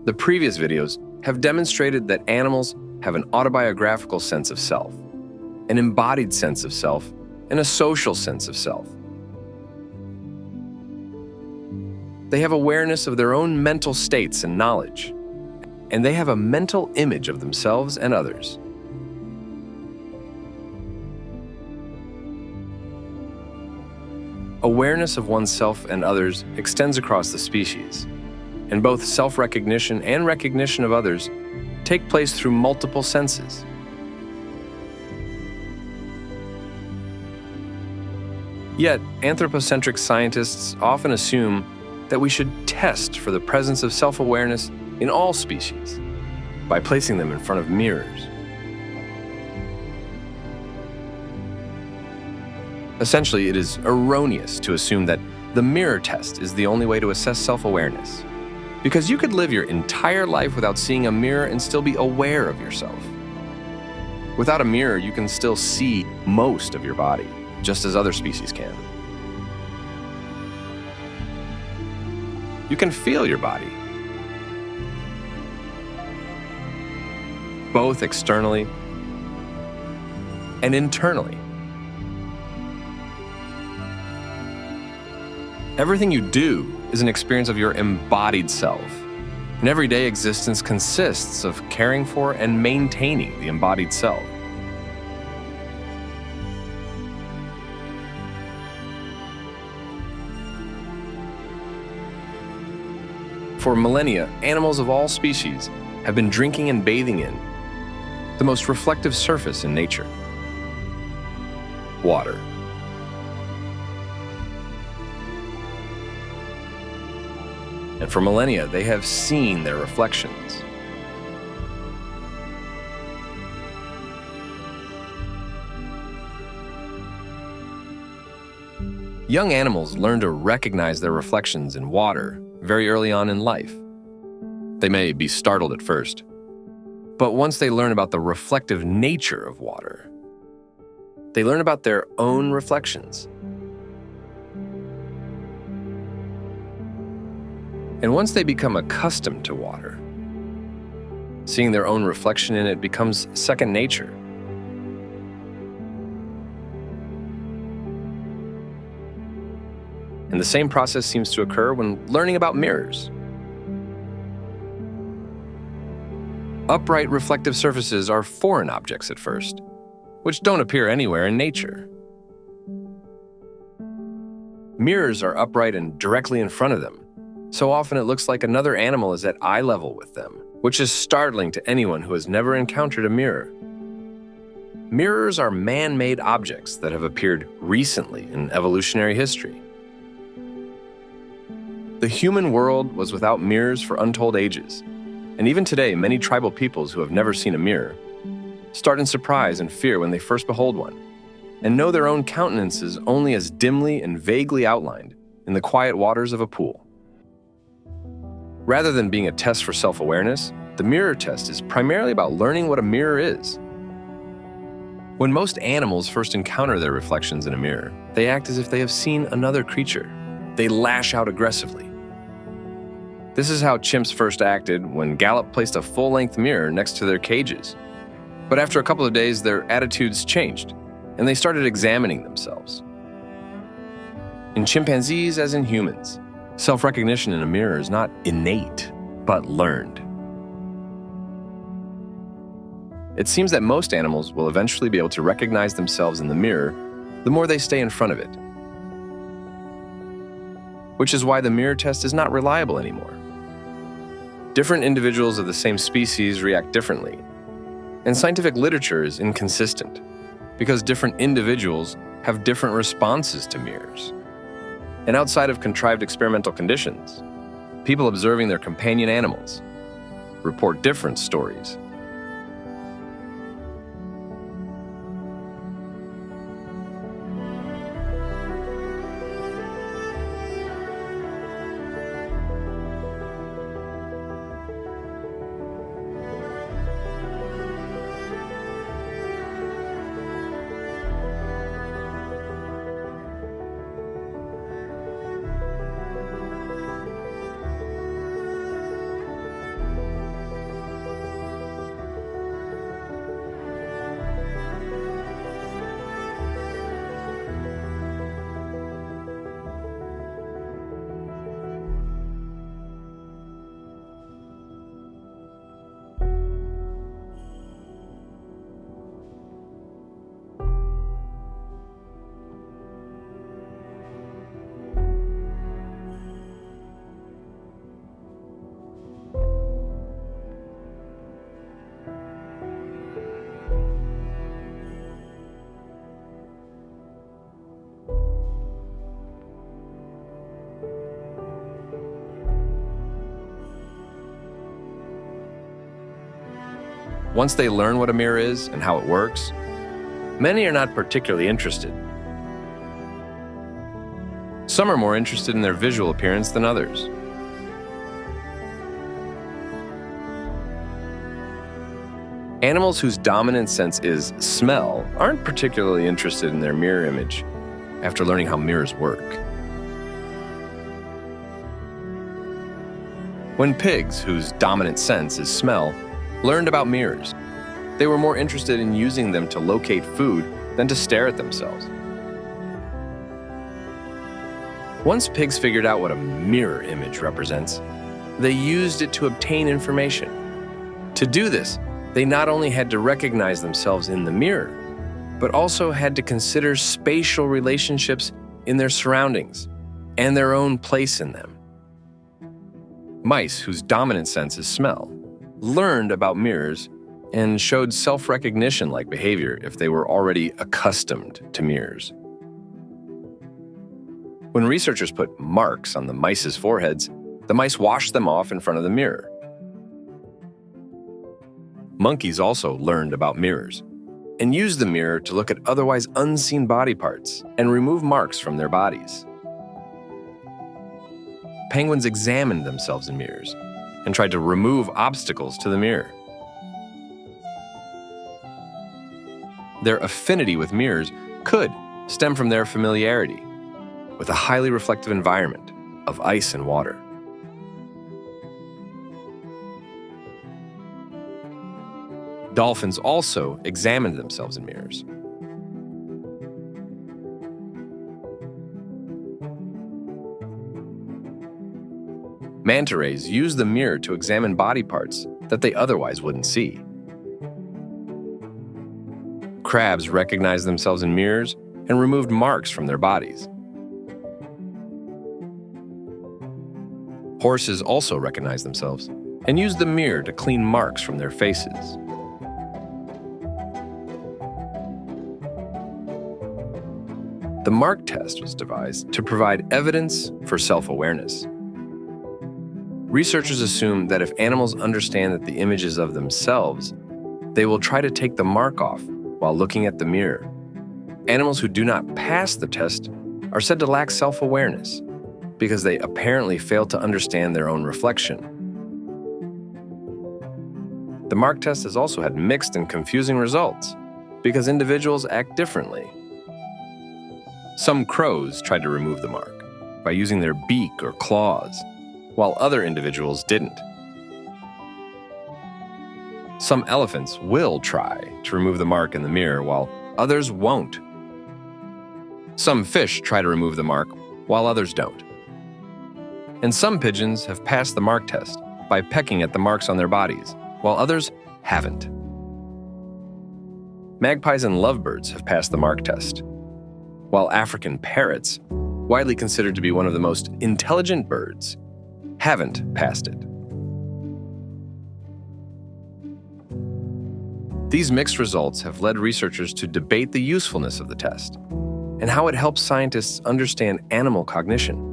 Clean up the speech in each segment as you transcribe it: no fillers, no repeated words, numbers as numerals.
The previous videos have demonstrated that animals have an autobiographical sense of self, an embodied sense of self, and a social sense of self. They have awareness of their own mental states and knowledge, and they have a mental image of themselves and others. Awareness of oneself and others extends across the species, and both self-recognition and recognition of others take place through multiple senses. Yet, anthropocentric scientists often assume that we should test for the presence of self-awareness in all species by placing them in front of mirrors. Essentially, it is erroneous to assume that the mirror test is the only way to assess self-awareness, because you could live your entire life without seeing a mirror and still be aware of yourself. Without a mirror, you can still see most of your body, just as other species can. You can feel your body, both externally and internally. Everything you do is an experience of your embodied self. An everyday existence consists of caring for and maintaining the embodied self. For millennia, animals of all species have been drinking and bathing in the most reflective surface in nature: water. And for millennia, they have seen their reflections. Young animals learn to recognize their reflections in water very early on in life. They may be startled at first, but once they learn about the reflective nature of water, they learn about their own reflections. And once they become accustomed to water, seeing their own reflection in it becomes second nature. And the same process seems to occur when learning about mirrors. Upright reflective surfaces are foreign objects at first, which don't appear anywhere in nature. Mirrors are upright and directly in front of them. So often it looks like another animal is at eye level with them, which is startling to anyone who has never encountered a mirror. Mirrors are man-made objects that have appeared recently in evolutionary history. The human world was without mirrors for untold ages, and even today, many tribal peoples who have never seen a mirror start in surprise and fear when they first behold one, and know their own countenances only as dimly and vaguely outlined in the quiet waters of a pool. Rather than being a test for self-awareness, the mirror test is primarily about learning what a mirror is. When most animals first encounter their reflections in a mirror, they act as if they have seen another creature. They lash out aggressively. This is how chimps first acted when Gallup placed a full-length mirror next to their cages. But after a couple of days, their attitudes changed, and they started examining themselves. In chimpanzees, as in humans, self-recognition in a mirror is not innate, but learned. It seems that most animals will eventually be able to recognize themselves in the mirror the more they stay in front of it, which is why the mirror test is not reliable anymore. Different individuals of the same species react differently, and scientific literature is inconsistent because different individuals have different responses to mirrors. And outside of contrived experimental conditions, people observing their companion animals report different stories. Once they learn what a mirror is and how it works, many are not particularly interested. Some are more interested in their visual appearance than others. Animals whose dominant sense is smell aren't particularly interested in their mirror image after learning how mirrors work. When pigs, whose dominant sense is smell, learned about mirrors, they were more interested in using them to locate food than to stare at themselves. Once pigs figured out what a mirror image represents, they used it to obtain information. To do this, they not only had to recognize themselves in the mirror, but also had to consider spatial relationships in their surroundings and their own place in them. Mice, whose dominant sense is smell, learned about mirrors and showed self-recognition-like behavior if they were already accustomed to mirrors. When researchers put marks on the mice's foreheads, the mice washed them off in front of the mirror. Monkeys also learned about mirrors and used the mirror to look at otherwise unseen body parts and remove marks from their bodies. Penguins examined themselves in mirrors and tried to remove obstacles to the mirror. Their affinity with mirrors could stem from their familiarity with a highly reflective environment of ice and water. Dolphins also examined themselves in mirrors. Manta rays use the mirror to examine body parts that they otherwise wouldn't see. Crabs recognized themselves in mirrors and removed marks from their bodies. Horses also recognize themselves and use the mirror to clean marks from their faces. The mark test was devised to provide evidence for self-awareness. Researchers assume that if animals understand that the image is of themselves, they will try to take the mark off while looking at the mirror. Animals who do not pass the test are said to lack self-awareness because they apparently fail to understand their own reflection. The mark test has also had mixed and confusing results because individuals act differently. Some crows tried to remove the mark by using their beak or claws, while other individuals didn't. Some elephants will try to remove the mark in the mirror, while others won't. Some fish try to remove the mark, while others don't. And some pigeons have passed the mark test by pecking at the marks on their bodies, while others haven't. Magpies and lovebirds have passed the mark test, while African parrots, widely considered to be one of the most intelligent birds, haven't passed it. These mixed results have led researchers to debate the usefulness of the test and how it helps scientists understand animal cognition.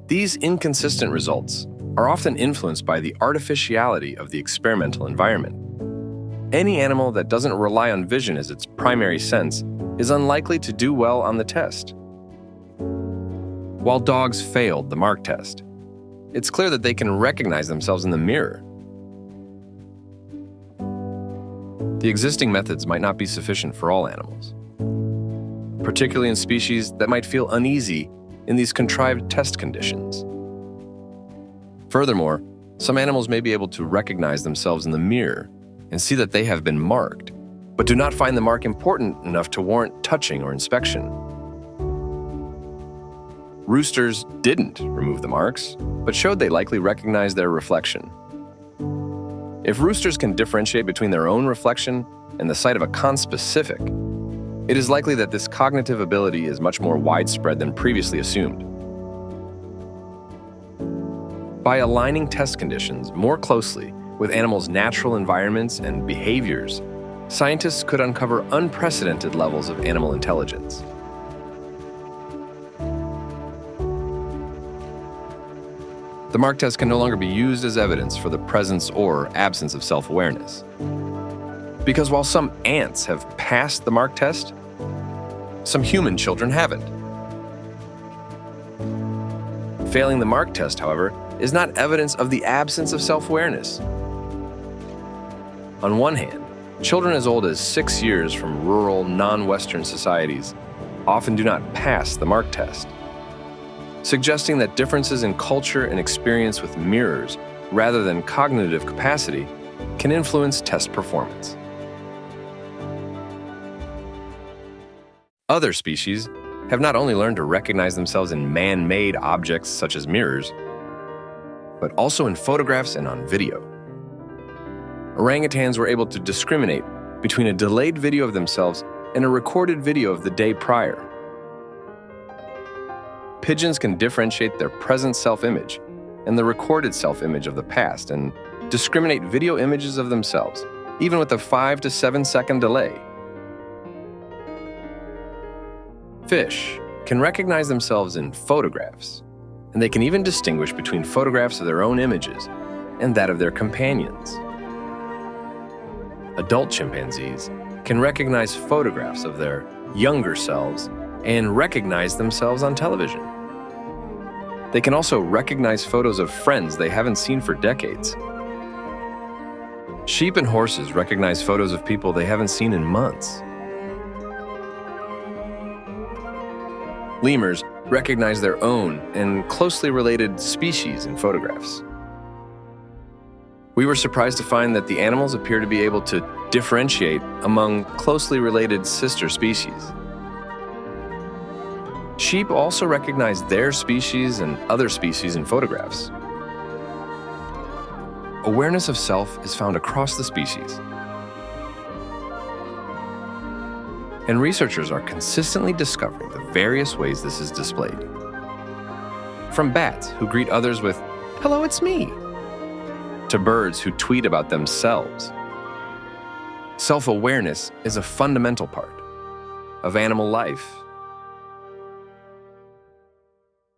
These inconsistent results are often influenced by the artificiality of the experimental environment. Any animal that doesn't rely on vision as its primary sense is unlikely to do well on the test. While dogs failed the mark test, it's clear that they can recognize themselves in the mirror. The existing methods might not be sufficient for all animals, particularly in species that might feel uneasy in these contrived test conditions. Furthermore, some animals may be able to recognize themselves in the mirror and see that they have been marked, but do not find the mark important enough to warrant touching or inspection. Roosters didn't remove the marks, but showed they likely recognized their reflection. If roosters can differentiate between their own reflection and the sight of a conspecific, it is likely that this cognitive ability is much more widespread than previously assumed. By aligning test conditions more closely with animals' natural environments and behaviors, scientists could uncover unprecedented levels of animal intelligence. The mark test can no longer be used as evidence for the presence or absence of self-awareness. Because while some ants have passed the mark test, some human children haven't. Failing the mark test, however, is not evidence of the absence of self-awareness. On one hand, children as old as 6 years from rural, non-Western societies often do not pass the mark test, suggesting that differences in culture and experience with mirrors, rather than cognitive capacity, can influence test performance. Other species have not only learned to recognize themselves in man-made objects such as mirrors, but also in photographs and on video. Orangutans were able to discriminate between a delayed video of themselves and a recorded video of the day prior. Pigeons can differentiate their present self-image and the recorded self-image of the past and discriminate video images of themselves, even with a 5 to 7 second delay. Fish can recognize themselves in photographs, and they can even distinguish between photographs of their own images and that of their companions. Adult chimpanzees can recognize photographs of their younger selves and recognize themselves on television. They can also recognize photos of friends they haven't seen for decades. Sheep and horses recognize photos of people they haven't seen in months. Lemurs recognize their own and closely related species in photographs. We were surprised to find that the animals appear to be able to differentiate among closely related sister species. Sheep also recognize their species and other species in photographs. Awareness of self is found across the species, and researchers are consistently discovering the various ways this is displayed. From bats who greet others with, "Hello, it's me," to birds who tweet about themselves. Self-awareness is a fundamental part of animal life